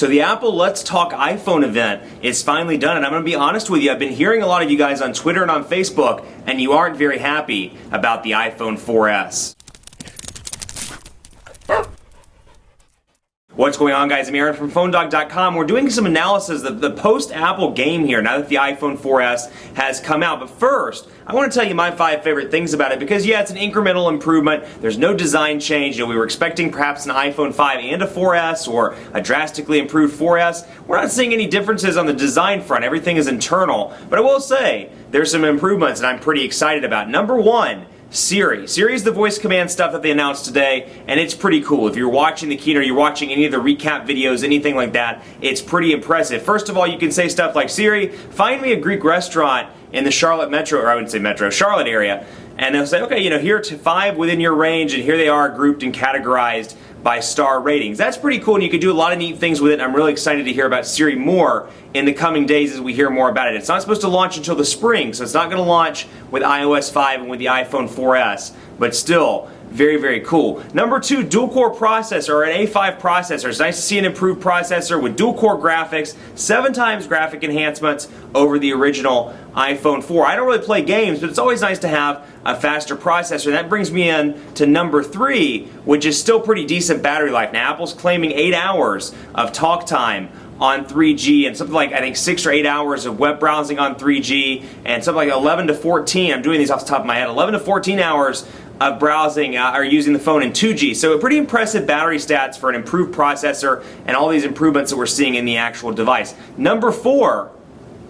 So the Apple Let's Talk iPhone event is finally done, and I'm going to be honest with you, I've been hearing a lot of you guys on Twitter and on Facebook, and you aren't very happy about the iPhone 4S. What's going on, guys? I'm Aaron from PhoneDog.com. We're doing some analysis of the post-Apple game here now that the iPhone 4S has come out. But first, I want to tell you my 5 favorite things about it because, yeah, it's an incremental improvement. There's no design change. You know, we were expecting perhaps an iPhone 5 and a 4S or a drastically improved 4S. We're not seeing any differences on the design front. Everything is internal. But I will say, there's some improvements that I'm pretty excited about. Number one, Siri. Siri is the voice command stuff that they announced today, and it's pretty cool. If you're watching the keynote, you're watching any of the recap videos, anything like that, it's pretty impressive. First of all, you can say stuff like, Siri, find me a Greek restaurant in the Charlotte metro, or I wouldn't say metro, Charlotte area. And they'll say, okay, you know, here are 5 within your range, and here they are grouped and categorized by star ratings. That's pretty cool, and you can do a lot of neat things with it. I'm really excited to hear about Siri more in the coming days as we hear more about it. It's not supposed to launch until the spring, so it's not going to launch with iOS 5 and with the iPhone 4S, but still, very, very cool. Number 2, dual-core processor, or an A5 processor. It's nice to see an improved processor with dual-core graphics, 7 times graphic enhancements over the original iPhone 4. I don't really play games, but it's always nice to have a faster processor. And that brings me in to number 3, which is still pretty decent battery life. Now, Apple's claiming 8 hours of talk time on 3G and something like, I think, 6 or 8 hours of web browsing on 3G and something like 11 to 14, I'm doing these off the top of my head, 11 to 14 hours of browsing or using the phone in 2G. So pretty impressive battery stats for an improved processor and all these improvements that we're seeing in the actual device. Number 4,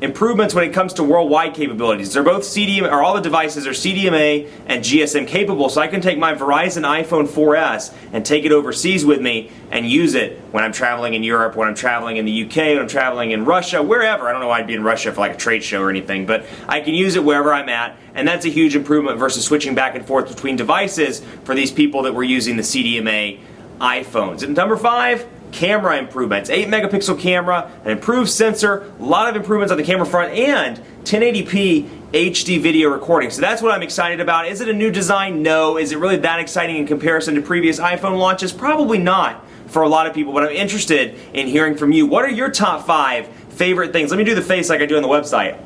improvements when it comes to worldwide capabilities. They're both CDMA, or all the devices are CDMA and GSM capable, so I can take my Verizon iPhone 4S and take it overseas with me and use it when I'm traveling in Europe, when I'm traveling in the UK, when I'm traveling in Russia, wherever. I don't know why I'd be in Russia for like a trade show or anything, but I can use it wherever I'm at, and that's a huge improvement versus switching back and forth between devices for these people that were using the CDMA iPhones. And number 5, camera improvements. 8 megapixel camera, an improved sensor, a lot of improvements on the camera front, and 1080p HD video recording. So that's what I'm excited about. Is it a new design? No. Is it really that exciting in comparison to previous iPhone launches? Probably not for a lot of people, but I'm interested in hearing from you. What are your top 5 favorite things? Let me do the face like I do on the website.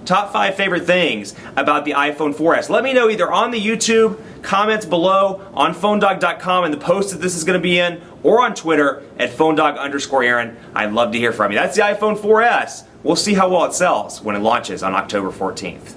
Top 5 favorite things about the iPhone 4S. Let me know either on the YouTube, comments below, on PhoneDog.com and the post that this is going to be in, or on Twitter at PhoneDog_Aaron. I'd love to hear from you. That's the iPhone 4S. We'll see how well it sells when it launches on October 14th.